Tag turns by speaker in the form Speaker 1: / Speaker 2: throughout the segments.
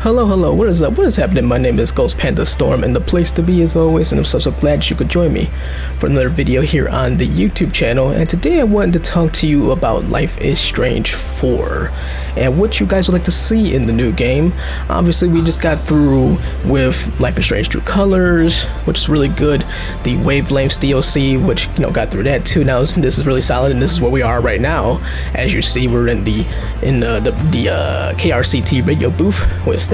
Speaker 1: Hello, what is up? What is happening? My name is Ghost Panda Storm, and the place to be as always, and I'm so glad you could join me for another video here on the YouTube channel. And today I wanted to talk to you about Life is Strange 4 and what you guys would like to see in the new game. Obviously, we just got through with Life is Strange True Colors, which is really good. The Wavelengths DLC, which got through that too. Now this is really solid, and this is where we are right now. As you see, we're in the KRCT radio booth with Steph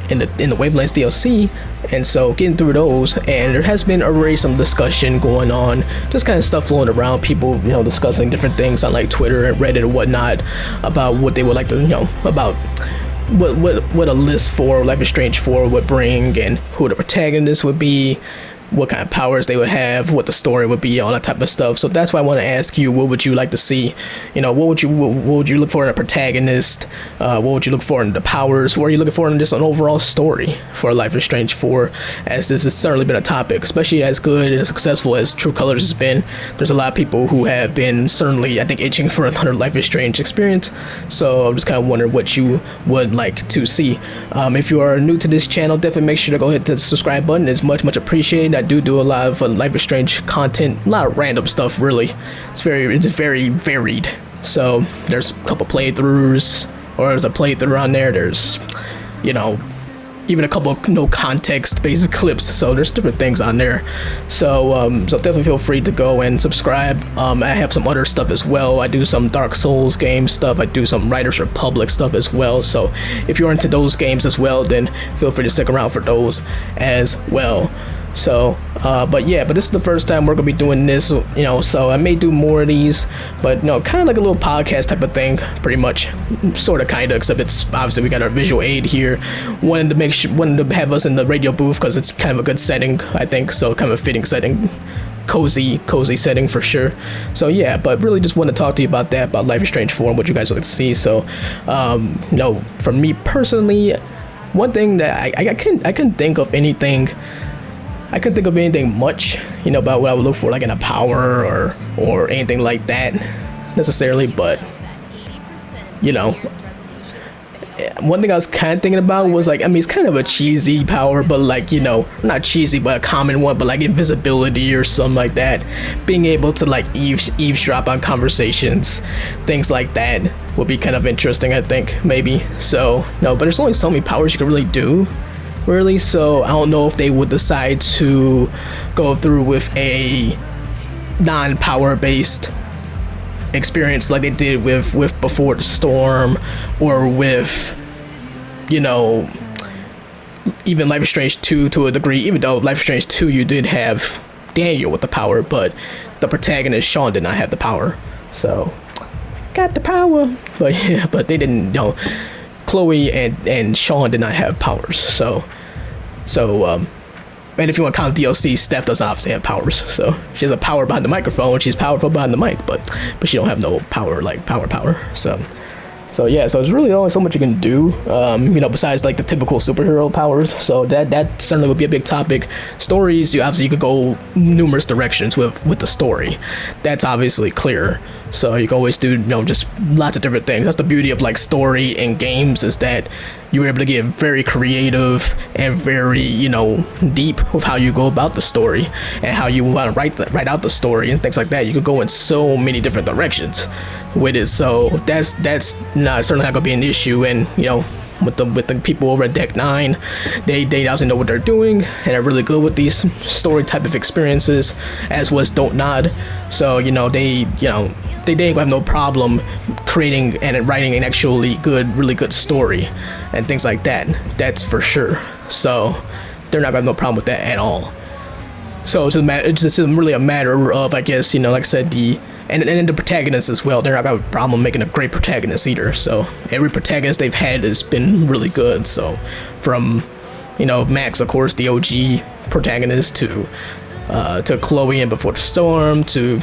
Speaker 1: in the Wavelengths DLC, and so getting through those, and there has been already some discussion going on, just kind of stuff flowing around, people discussing different things on like Twitter and Reddit and whatnot about what they would like to about what a list for Life is Strange 4 would bring, and who the protagonist would be, what kind of powers they would have, what the story would be, all that type of stuff. So that's why I want to ask you, what would you like to see? What would you look for in a protagonist? What would you look for in the powers? What are you looking for in just an overall story for Life is Strange 4? As this has certainly been a topic, especially as good and as successful as True Colors has been. There's a lot of people who have been certainly, I think, itching for another Life is Strange experience. So I'm just kind of wondering what you would like to see. If you are new to this channel, definitely make sure to go hit the subscribe button. It's much appreciated. I do a lot of Life is Strange content, a lot of random stuff, really. It's very varied. So there's a couple playthroughs, or there's a playthrough on there. There's, even a couple of no context basic clips. So there's different things on there. So definitely feel free to go and subscribe. I have some other stuff as well. I do some Dark Souls game stuff. I do some Riders Republic stuff as well. So if you're into those games as well, then feel free to stick around for those as well. So but this is the first time we're gonna be doing this, so I may do more of these, but kind of like a little podcast type of thing, pretty much, sort of, kind of, except it's obviously we got our visual aid here. Wanted to have us in the radio booth because it's kind of a good setting, I think, so kind of a fitting setting, cozy setting for sure. So yeah, but really just want to talk to you about that, about Life is Strange 4 and what you guys would like to see. So for me personally, one thing that I couldn't think of anything. I couldn't think of anything much, about what I would look for, like in a power or anything like that necessarily, but one thing I was kind of thinking about was, like, I mean, it's kind of a cheesy power, but like, not cheesy, but a common one, but like invisibility or something like that. Being able to like eavesdrop on conversations, things like that would be kind of interesting, I think, maybe. So but there's only so many powers you can really do, really, so I don't know if they would decide to go through with a non-power based experience like they did with Before the Storm, or with even Life is Strange 2 to a degree, even though Life is Strange 2 you did have Daniel with the power, but the protagonist Sean did not have the power. So got the power, but yeah, but they didn't, Chloe and Sean did not have powers. So and if you want to count DLC, Steph doesn't obviously have powers. So she has a power behind the microphone. She's powerful behind the mic, but she don't have no power, like power. So yeah, so there's really only so much you can do, besides like the typical superhero powers. So that certainly would be a big topic. Stories, you could go numerous directions with the story. That's obviously clear. So you can always do, just lots of different things. That's the beauty of like story in games, is that you're able to get very creative and very, deep with how you go about the story and how you want to write out the story and things like that. You could go in so many different directions with it. So that's certainly not gonna be an issue. And with the people over at Deck 9, they obviously know what they're doing and are really good with these story type of experiences, as was Don't Nod. So they ain't have no problem creating and writing an actually really good story and things like that. That's for sure. So they're not gonna have no problem with that at all. So it's just really a matter of, I guess, like I said, and the protagonist as well. They're not gonna have a problem making a great protagonist either. So every protagonist they've had has been really good. So from Max, of course, the OG protagonist, to Chloe and Before the Storm, to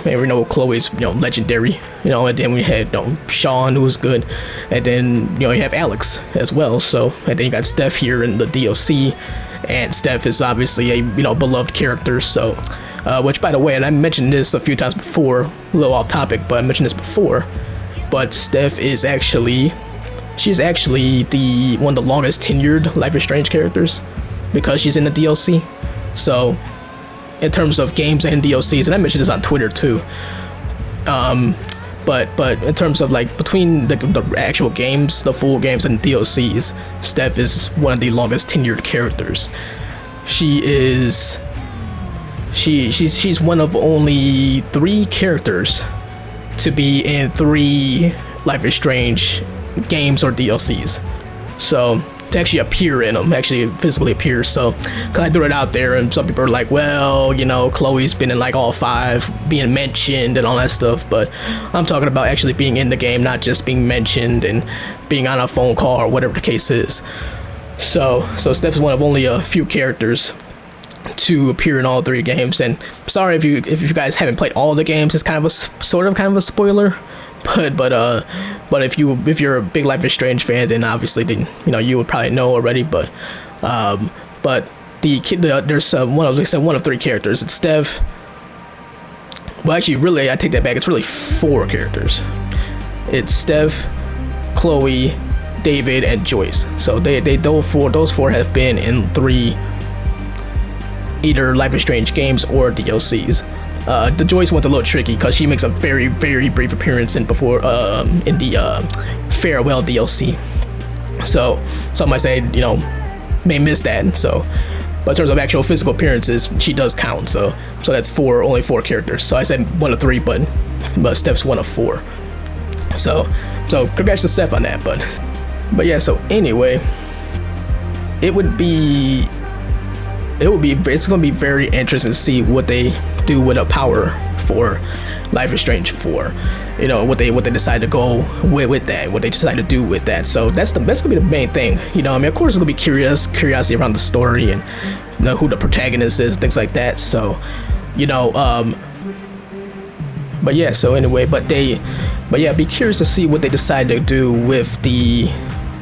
Speaker 1: Chloe's legendary, and then we had Sean, who was good, and then you have Alex as well. So, and then you got Steph here in the DLC, and Steph is obviously a beloved character. So which, by the way, and I mentioned this a few times before, a little off topic, but I mentioned this before, but Steph is actually she's actually the one of the longest tenured Life is Strange characters because she's in the DLC. So in terms of games and DLCs, and I mentioned this on Twitter too. But in terms of like between the actual games, the full games and DLCs, Steph is one of the longest tenured characters. She's one of only 3 characters to be in 3 Life is Strange games or DLCs. So to actually appear in them, actually physically appear. So, cause I threw it out there, and some people are like, well, you know, Chloe's been in like all 5, being mentioned and all that stuff. But I'm talking about actually being in the game, not just being mentioned and being on a phone call or whatever the case is. So Steph's one of only a few characters to appear in all 3 games. And sorry if you guys haven't played all the games, it's kind of a sort of spoiler. But if you're a big Life is Strange fan, then obviously you would probably know already. But there's one of 3 characters. It's Steph. Well, actually, really, I take that back. It's really 4 characters. It's Steph, Chloe, David, and Joyce. So those four have been in 3 either Life is Strange games or DLCs. The Joyce one's a little tricky because she makes a very, very brief appearance in the farewell DLC. So some might say, may miss that. So, but in terms of actual physical appearances, she does count. So that's only 4 characters. So I said 1 of 3, but Steph's 1 of 4. So congrats to Steph on that. But yeah. So anyway, it's going to be very interesting to see what they do with a power for Life is Strange 4. What they decide to go with that, what they decide to do with that. So that's going to be the main thing. Of course, it'll be curiosity around the story and who the protagonist is, things like that. So, but yeah. So anyway, be curious to see what they decide to do with the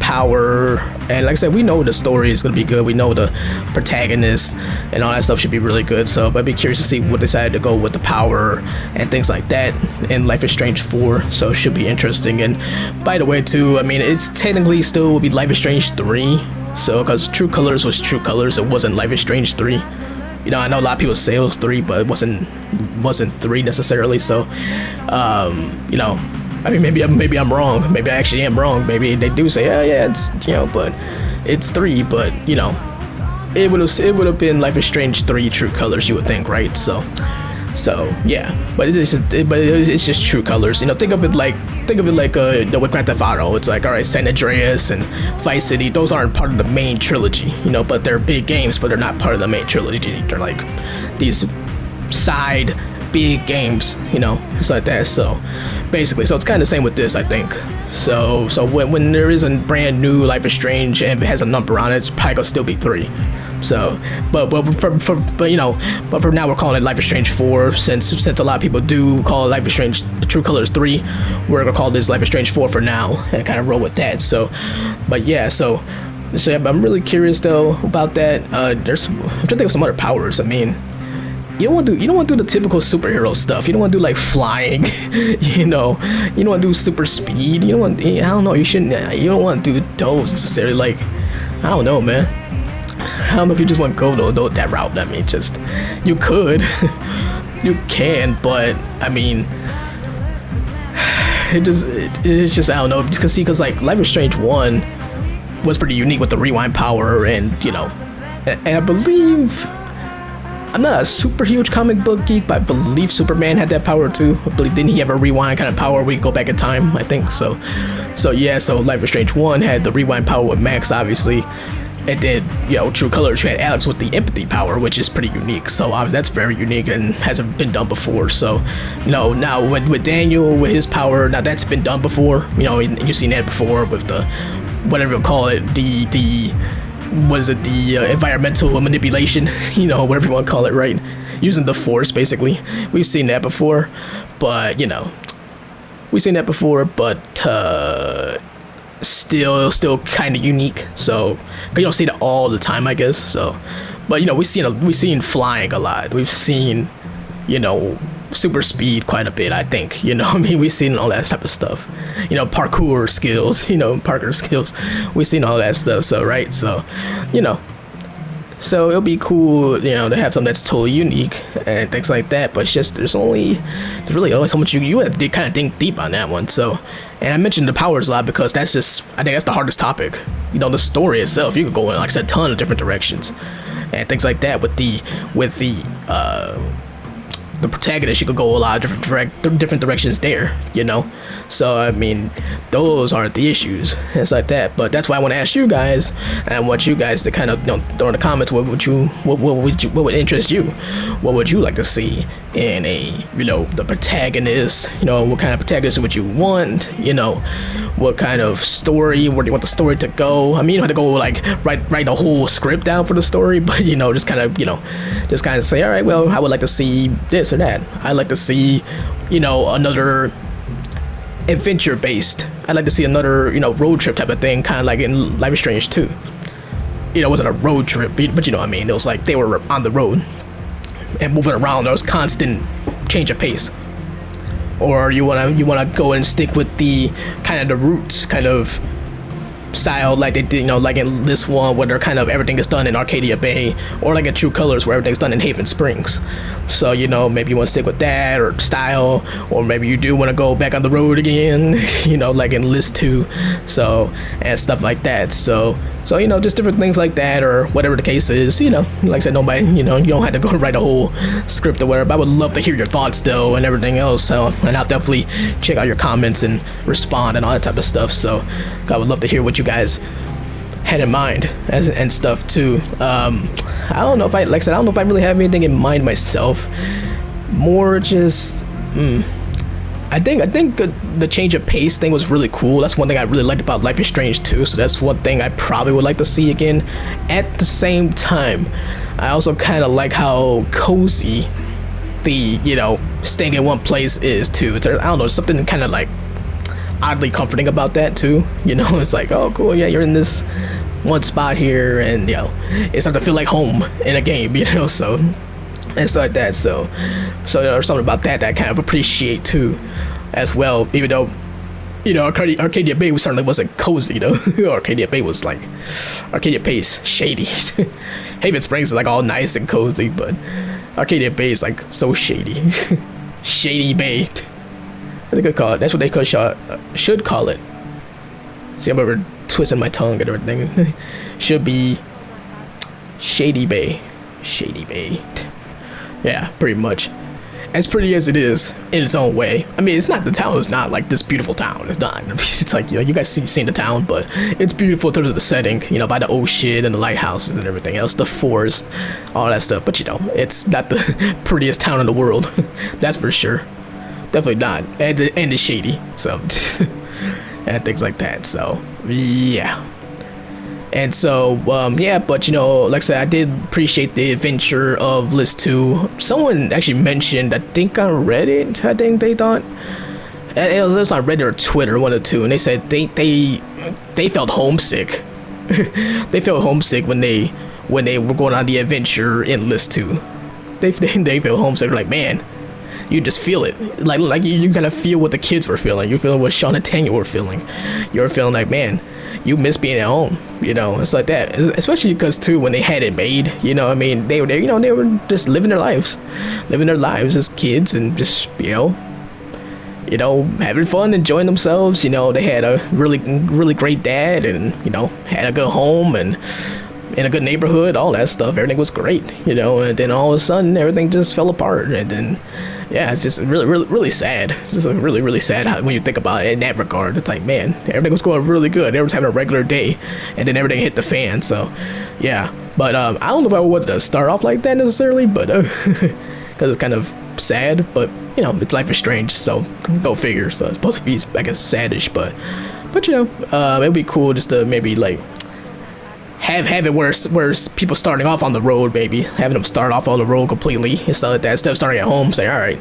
Speaker 1: power. And like I said, we know the story is going to be good. We know the protagonist and all that stuff should be really good. So, but I'd be curious to see what they decided to go with the power and things like that in Life is Strange 4. So it should be interesting. And by the way, too, it's technically still will be Life is Strange 3. So, because True Colors was True Colors, it wasn't Life is Strange 3. I know a lot of people say it was 3, but it wasn't 3 necessarily. So, maybe I'm wrong. Maybe I actually am wrong. Maybe they do say, oh yeah, it's but it's 3. But it would have been Life is Strange 3 True Colors, you would think, right? So yeah. But it's just True Colors. Think of it like with Grand Theft Auto. It's like, all right, San Andreas and Vice City. Those aren't part of the main trilogy. But they're big games, but they're not part of the main trilogy. They're like these side big games, it's like that. So basically, it's kind of the same with this, I think. So when there is a brand new Life is Strange and it has a number on it, it's probably gonna still be 3. So but for now we're calling it Life is Strange 4, since a lot of people do call Life is Strange True Colors 3. We're gonna call this Life is Strange 4 for now and kind of roll with that. So I'm really curious though about that. I'm trying to think of some other powers. You don't want to do the typical superhero stuff. You don't want to do like flying, you don't want to do super speed. I don't know. You don't want to do those necessarily. Like, I don't know, man. I don't know if you just want to go that route. You could, you can, but it's just I don't know. Because like Life is Strange 1 was pretty unique with the rewind power, and I believe. I'm not a super huge comic book geek, but I believe Superman had that power too. Didn't he have a rewind kind of power where you go back in time? I think so. So Life is Strange 1 had the rewind power with Max, obviously. And then, True Colors, you had Alex with the empathy power, which is pretty unique. So that's very unique and hasn't been done before. So, now with Daniel, with his power, now that's been done before. You've seen that before with the, whatever you call it, the environmental manipulation, whatever you want to call it, right? Using the Force, basically. We've seen that before, but still kind of unique. So you don't see that all the time, I guess. So, but we've seen flying a lot. We've seen super speed quite a bit, I think. I mean, we've seen all that type of stuff. Parkour skills, parkour skills. We've seen all that stuff. So, right. So, you know, so it'll be cool, to have something that's totally unique and things like that. But it's just there's really only so much you have to kind of think deep on that one. So, and I mentioned the powers a lot because I think that's the hardest topic. The story itself, you could go in like I said, a ton of different directions and things like that. With the protagonist, you could go a lot of different directions there, So I mean, those aren't the issues. It's like that. But that's why I want to ask you guys, and I want you guys to kind of throw in the comments what would interest you, what would you like to see in a the protagonist, what kind of protagonist would you want, what kind of story, where do you want the story to go? I mean, you don't have to go like write a whole script down for the story, but just kind of say, all right, well, I would like to see this or that. I'd like to see another adventure based. I'd like to see another road trip type of thing, kind of like in Life is Strange 2. It wasn't a road trip, but you know what I mean. It was like they were on the road and moving around. There was constant change of pace. Or you wanna go and stick with the kind of the roots kind of style like they did, like in this one where they're kind of everything is done in Arcadia Bay, or like in True Colors where everything's done in Haven Springs. So maybe you want to stick with that or style, or maybe you do want to go back on the road again, like in List 2, so and stuff like that. So just different things like that, or whatever the case is. Like I said, nobody, you don't have to go write a whole script or whatever. But I would love to hear your thoughts though and everything else. So, and I'll definitely check out your comments and respond and all that type of stuff. So I would love to hear what you guys had in mind and stuff too. I don't know if I don't know if I really have anything in mind myself. More just I think the change of pace thing was really cool. That's one thing I really liked about Life is Strange 2, so that's one thing I probably would like to see again. At the same time, I also kind of like how cozy the staying in one place is too. I don't know, something kind of like oddly comforting about that too. It's like, oh cool, yeah, you're in this one spot here, and it's starting to feel like home in a game, so and stuff like that. So there's something about that I kind of appreciate too, as well. Even though Arcadia Bay certainly wasn't cozy though. Arcadia Bay was like shady. Haven Springs is like all nice and cozy, but Arcadia Bay is like so shady. Shady Bay. I think I call it. That's what they should call it. See, I'm over twisting my tongue and everything. Should be Shady Bay. Shady Bay. Yeah, pretty much. As pretty as it is in its own way. I mean, the town is not like this beautiful town. It's not. It's like, you guys seen the town, but it's beautiful in terms of the setting, by the ocean and the lighthouses and everything else, the forest, all that stuff. But it's not the prettiest town in the world. That's for sure. Definitely not. And it's shady. So and things like that. So yeah. And so, yeah, but like I said, I did appreciate the adventure of List 2. Someone actually mentioned, I think on Reddit, I think they thought, it was on Reddit or Twitter, one of the two, and they said they felt homesick. They felt homesick when they were going on the adventure in List 2. They felt homesick. They're like, man, you just feel it. Like you kind of feel what the kids were feeling. You feel what Sean and Tanya were feeling. You're feeling like, man, you miss being at home, it's like that. Especially because too, when they had it made, I mean, they were there, they were just living their lives as kids, and just having fun, enjoying themselves. They had a really great dad, and had a good home and in a good neighborhood, all that stuff. Everything was great, and then all of a sudden everything just fell apart. And then yeah, it's just really sad. Just really sad when you think about it in that regard. It's like, man, everything was going really good. Everyone's having a regular day, and then everything hit the fan. So yeah, but I don't know if I want to start off like that necessarily, but because it's kind of sad. But it's Life is Strange, so go figure. So it's supposed to be, I guess, saddish, but it'd be cool just to maybe like have it where people starting off on the road, maybe having them start off on the road completely and stuff like that, instead of starting at home. Say, all right,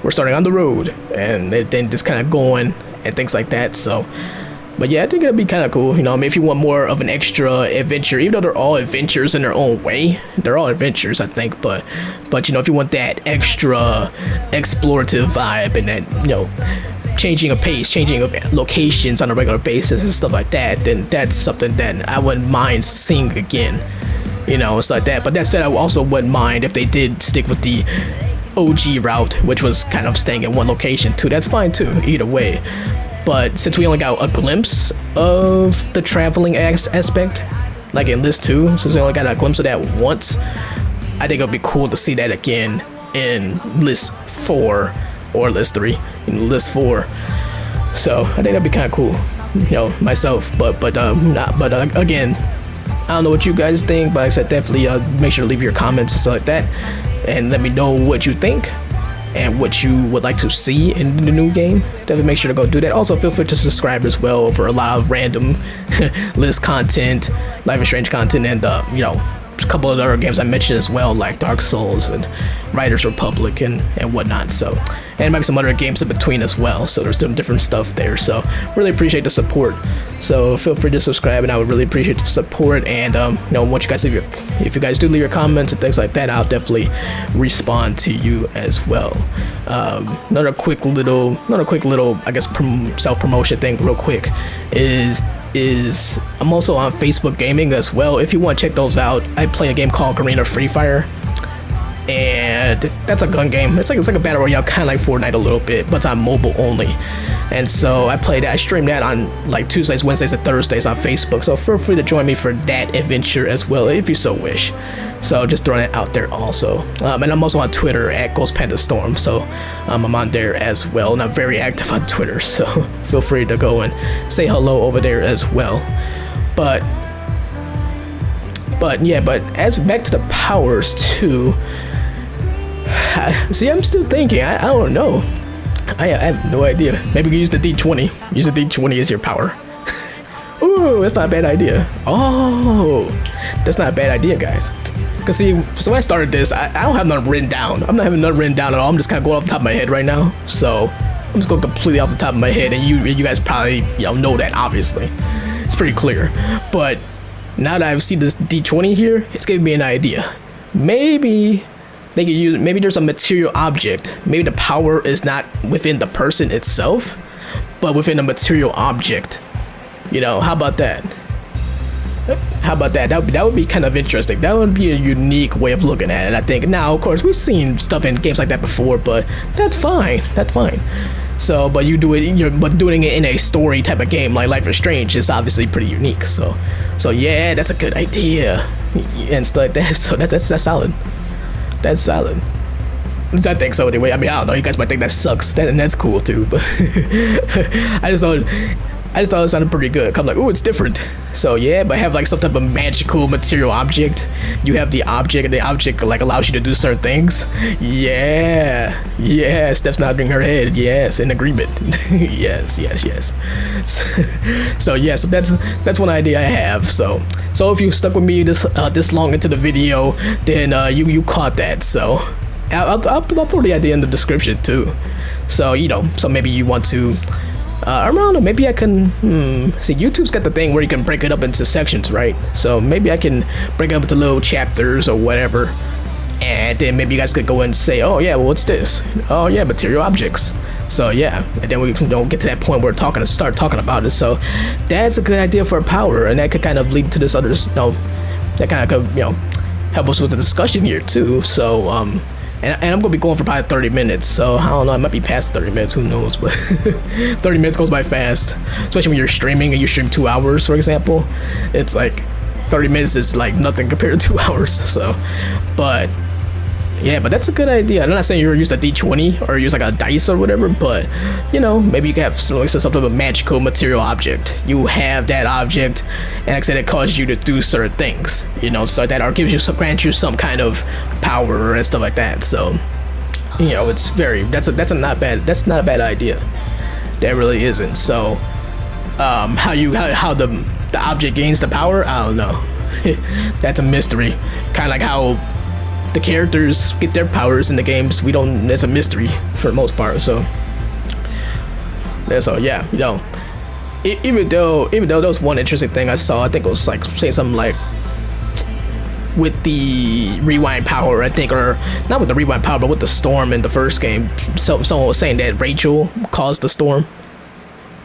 Speaker 1: we're starting on the road, and then just kind of going and things like that. So But yeah, I think it'd be kind of cool. I mean, if you want more of an extra adventure, even though they're all adventures in their own way, they're all adventures, I think. But if you want that extra explorative vibe and that changing of pace, changing of locations on a regular basis and stuff like that, then that's something that I wouldn't mind seeing again. It's like that. But that said, I also wouldn't mind if they did stick with the OG route, which was kind of staying in one location too. That's fine too, either way. But since we only got a glimpse of the traveling aspect, like in List 2, since we only got a glimpse of that once, I think it'll be cool to see that again in List 4 or List 3, in List 4. So I think that'd be kind of cool, myself. But again, I don't know what you guys think, but like I said, definitely make sure to leave your comments and stuff like that, and let me know what you think and what you would like to see in the new game. Definitely make sure to go do that. Also, feel free to subscribe as well for a lot of random list content, Life is Strange content, and a couple of other games I mentioned as well, like Dark Souls and Riders Republic and whatnot. So, and maybe some other games in between as well. So there's some different stuff there. So really appreciate the support. So feel free to subscribe, and I would really appreciate the support. And once you guys if you guys do leave your comments and things like that, I'll definitely respond to you as well. Another quick little I guess self promotion thing real quick is I'm also on Facebook Gaming as well. If you want to check those out, I play a game called Arena Free Fire, and that's a gun game. It's like a battle royale, kind of like Fortnite a little bit, but it's on mobile only. And so I play that. I stream that on like Tuesdays, Wednesdays, and Thursdays on Facebook. So feel free to join me for that adventure as well, if you so wish. So just throwing it out there also. And I'm also on Twitter at GhostPandaStorm. So I'm on there as well, and I'm very active on Twitter. So feel free to go and say hello over there as well. But as back to the powers too. See, I'm still thinking. I don't know. I have no idea. Maybe you use the D20. Use the D20 as your power. Ooh, that's not a bad idea. Oh, that's not a bad idea, guys. Cause see, so when I started this, I don't have nothing written down. I'm not having nothing written down at all. I'm just kind of going off the top of my head right now. So I'm just going completely off the top of my head, and you guys probably know that obviously. It's pretty clear. But now that I've seen this D20 here, it's giving me an idea. Maybe they could use. Maybe there's a material object. Maybe the power is not within the person itself, but within a material object. How about that? How about that? That would be kind of interesting. That would be a unique way of looking at it, I think. Now, of course, we've seen stuff in games like that before, but that's fine. That's fine. So, but but doing it in a story type of game like Life is Strange is obviously pretty unique. So yeah, that's a good idea and stuff like that. So that's solid. That's solid. I think so anyway. I mean, I don't know. You guys might think that sucks. And that's cool too. But I just thought it sounded pretty good. I'm like, oh, it's different. So yeah, but have like some type of magical material object. You have the object, and the object like allows you to do certain things. Yeah. Steph's nodding her head. Yes, in agreement. yes. So yeah, so that's one idea I have. So if you stuck with me this long into the video, then you caught that. So I'll throw the idea in the description too. So so maybe you want to. I don't know, maybe I can, see, YouTube's got the thing where you can break it up into sections, right? So maybe I can break it up into little chapters or whatever, and then maybe you guys could go and say, oh yeah, well, what's this? Oh yeah, material objects. So yeah, and then we can get to that point where start talking about it. So that's a good idea for a power, and that could kind of lead to this other, that kind of could, help us with the discussion here too. So, and I'm gonna be going for probably 30 minutes, so I don't know, I might be past 30 minutes, who knows, but 30 minutes goes by fast, especially when you're streaming and you stream 2 hours, for example. It's like 30 minutes is like nothing compared to 2 hours. So, but yeah, but that's a good idea. I'm not saying you're use a D20 or use like a dice or whatever, but maybe you can have some type of a magical material object. You have that object, and like I said, it causes you to do certain things, so that or grants you some kind of power and stuff like that. So, it's that's not a bad idea. That really isn't. So, how the object gains the power, I don't know. That's a mystery. Kind of like how the characters get their powers in the games. That's a mystery for the most part. So yeah, even though there was one interesting thing I saw, I think it was like saying something like with the rewind power, I think, or not with the rewind power, but with the storm in the first game. So someone was saying that Rachel caused the storm,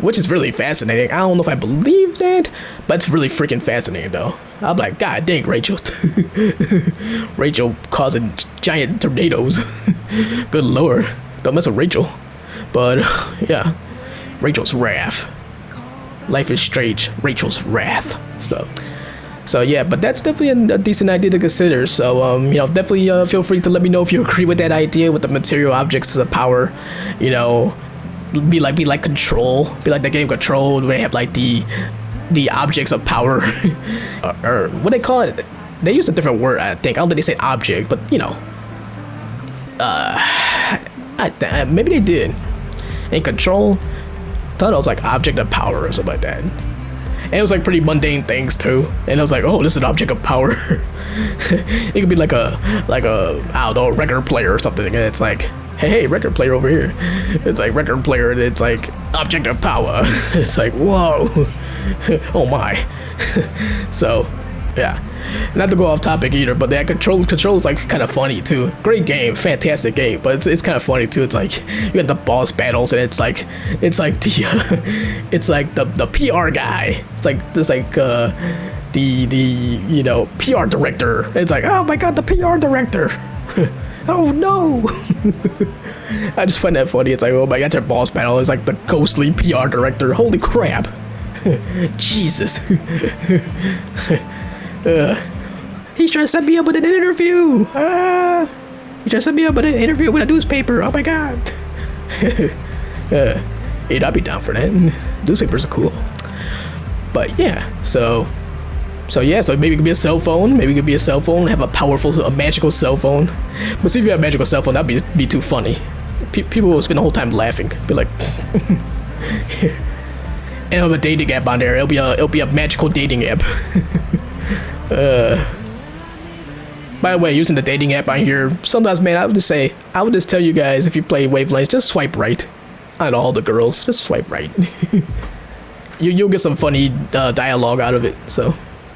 Speaker 1: which is really fascinating. I don't know if I believe that, but it's really freaking fascinating though. I'm like, God dang, Rachel. Rachel causing giant tornadoes. Good lord, don't mess with Rachel. But yeah, Rachel's wrath. Life is Strange, Rachel's wrath. So yeah, but that's definitely a decent idea to consider. So definitely feel free to let me know if you agree with that idea with the material objects as a power. Be like Control, be like the game Control, where they have like the objects of power, or what they call it. They use a different word, I think. I don't think they say object, but maybe they did. In Control, I thought it was like object of power or something like that. And it was like pretty mundane things too. And I was like, oh, this is an object of power. It could be like a I don't know, record player or something. And it's like, hey, record player over here. It's like record player, and it's like object of power. It's like, whoa. Oh my. So yeah, not to go off topic either, but that control is like kind of funny too. Great game, fantastic game, but it's kind of funny too. It's like you got the boss battles, and it's like the PR guy. It's like the PR director. It's like, oh my god, the PR director. Oh no. I just find that funny. It's like, oh my god, your boss battle is like the ghostly PR director. Holy crap. Jesus. He's trying to set me up with an interview. He's trying to set me up with an interview with a newspaper. Oh my god. Hey, I'd be down for that. Newspapers are cool. But yeah, so maybe it could be a cell phone. Maybe it could be a cell phone. Have a magical cell phone. But see, if you have a magical cell phone, that'd be too funny. People will spend the whole time laughing. Be like, and have a dating app on there. It'll be a magical dating app. By the way, using the dating app on here, sometimes, man, I would just tell you guys, if you play Wavelengths, just swipe right on all the girls. Just swipe right. You'll get some funny dialogue out of it. So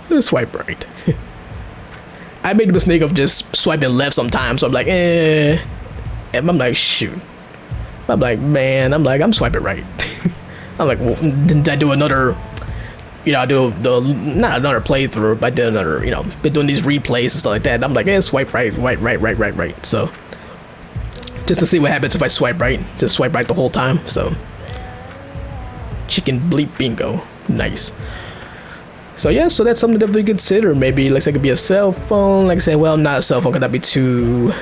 Speaker 1: just swipe right. I made the mistake of just swiping left sometimes. So I'm like, and I'm like, shoot. I'm like, man, I'm swiping right. I'm like, well, did I do another? I do not another playthrough, but I did another, been doing these replays and stuff like that. And I'm like, swipe right. So just to see what happens if I swipe right, just swipe right the whole time. So chicken bleep bingo, nice. So yeah, so that's something to definitely consider. Maybe like it could be a cell phone. Like I said, well, not a cell phone, cause that'd be too.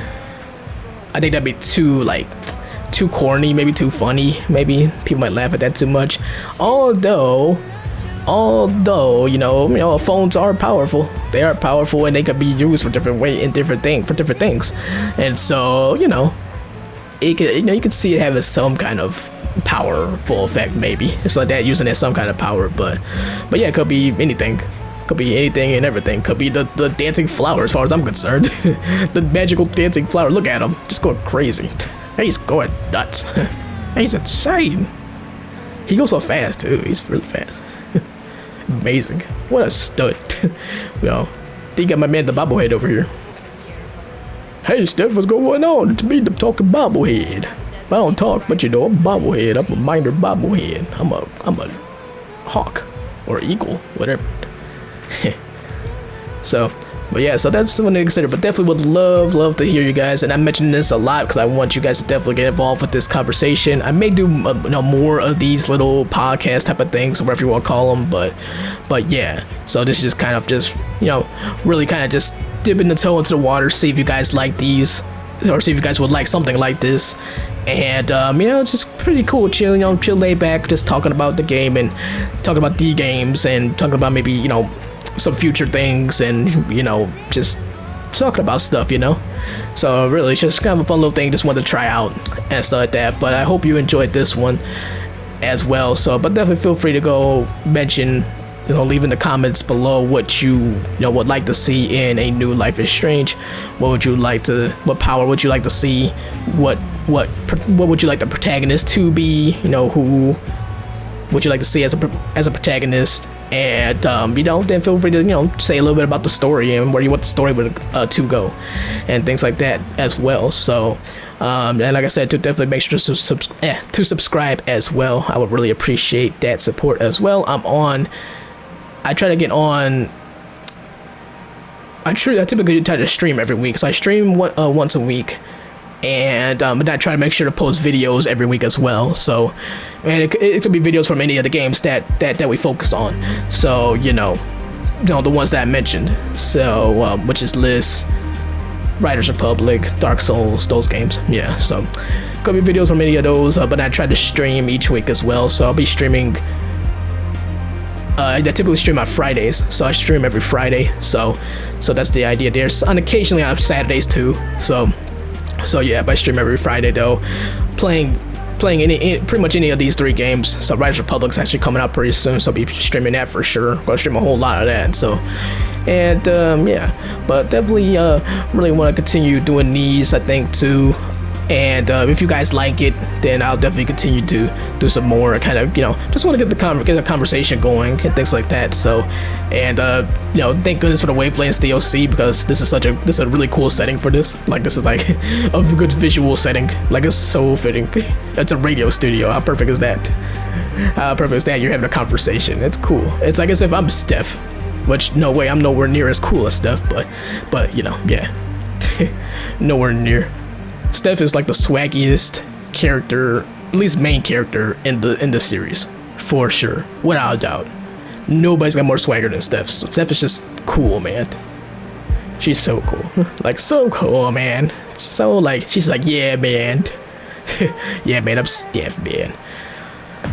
Speaker 1: I think that'd be too corny, maybe too funny. Maybe people might laugh at that too much. Although phones are powerful. They are powerful, and they could be used for different things. And so it could you could see it having some kind of powerful effect. Maybe it's like that, using it as some kind of power. But yeah, it could be anything. Could be anything and everything. Could be the dancing flower, as far as I'm concerned. The magical dancing flower. Look at him, just going crazy. He's going nuts. He's insane. He goes so fast too. He's really fast. Amazing. What a stud. Think of my man the bobblehead over here. Hey Steph, what's going on? It's me, the talking bobblehead. I don't talk, but I'm a bobblehead. I'm a minor bobblehead. I'm a hawk or eagle, whatever. So that's something to consider. But definitely would love to hear you guys. And I mention this a lot because I want you guys to definitely get involved with this conversation. I may do more of these little podcast type of things, whatever you want to call them. But yeah. So this is just kind of really kind of just dipping the toe into the water, see if you guys like these, or see if you guys would like something like this. And it's just pretty cool, chill lay back, just talking about the game and talking about the games and talking about maybe some future things and just talking about stuff. So really, it's just kind of a fun little thing, just wanted to try out and stuff like that. But I hope you enjoyed this one as well. So but definitely feel free to go mention, leave in the comments below what you would like to see in a new Life is Strange. What power would you like to see? What would you like the protagonist to be? what you like to see as a protagonist, and then feel free to say a little bit about the story and where you want the story to go, and things like that as well. So and like I said, to definitely make sure to subscribe as well. I would really appreciate that support as well. I try to get on. I typically try to stream every week, so I stream once a week, and but I try to make sure to post videos every week as well. So, and it could be videos from any of the games that we focus on. So the ones that I mentioned. So which is List, Riders Republic, Dark Souls, those games. Yeah, so could be videos from any of those. But I try to stream each week as well. So I'll be streaming. I typically stream on Fridays, so I stream every Friday. So that's the idea there. And occasionally I have Saturdays too. So yeah, but I stream every Friday though, playing pretty much any of these 3 games. So Riders Republic's actually coming out pretty soon, so I'll be streaming that for sure. Gonna stream a whole lot of that. So, and yeah, but definitely really want to continue doing these, I think, too. And if you guys like it, then I'll definitely continue to do some more. Kind of, just want to get the conversation going and things like that. So, and thank goodness for the Wavelengths DLC, because this is a really cool setting for this. Like, this is like a good visual setting. Like, it's so fitting. It's a radio studio. How perfect is that? How perfect is that? You're having a conversation. It's cool. It's like as if I'm Steph, which no way, I'm nowhere near as cool as Steph, but yeah, nowhere near. Steph is like the swaggiest character, at least main character in the series, for sure, without a doubt. Nobody's got more swagger than Steph. Steph is just cool, man. She's so cool, like so cool, man. So like she's like, yeah, man, yeah, man, I'm Steph, man.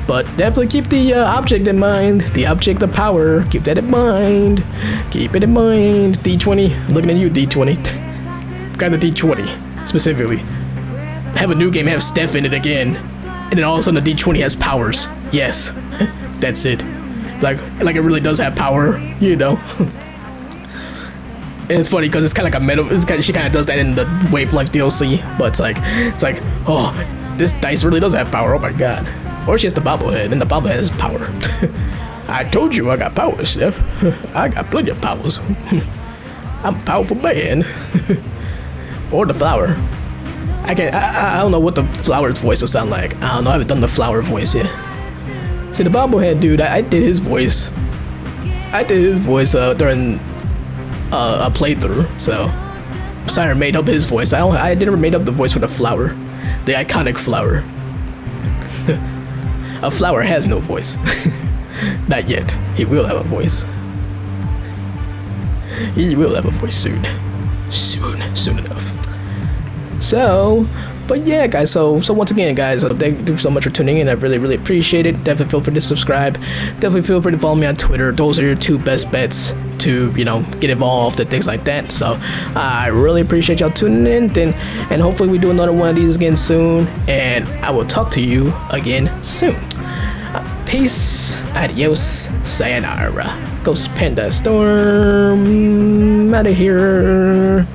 Speaker 1: But definitely keep the object in mind, the object of power. Keep that in mind. Keep it in mind. D20, looking at you, D20. Grab the D20. Specifically, have a new game have Steph in it again, and then all of a sudden the D20 has powers. Yes, that's it. Like it really does have power, And it's funny because it's kind of like a meta. She kind of does that in the Wavelength DLC, but it's like, oh, this dice really does have power. Oh my god. Or she has the bobblehead, and the bobblehead has power. I told you I got power, Steph. I got plenty of powers. I'm a powerful man. Or the flower. I don't know what the flower's voice will sound like. I don't know. I haven't done the flower voice yet. See, the bobblehead dude, I did his voice. During a playthrough. So Sire made up his voice. I never made up the voice for the flower, the iconic flower. A flower has no voice. Not yet. He will have a voice. He will have a voice soon. Soon enough. So, but yeah, guys, so once again, guys, thank you so much for tuning in. I really appreciate it. Definitely feel free to subscribe. Definitely feel free to follow me on Twitter. Those are your 2 best bets to get involved and things like that. So I really appreciate y'all tuning in, and hopefully we do another one of these again soon, and I will talk to you again soon. Peace, adios, sayonara. Ghost Panda Storm out of here.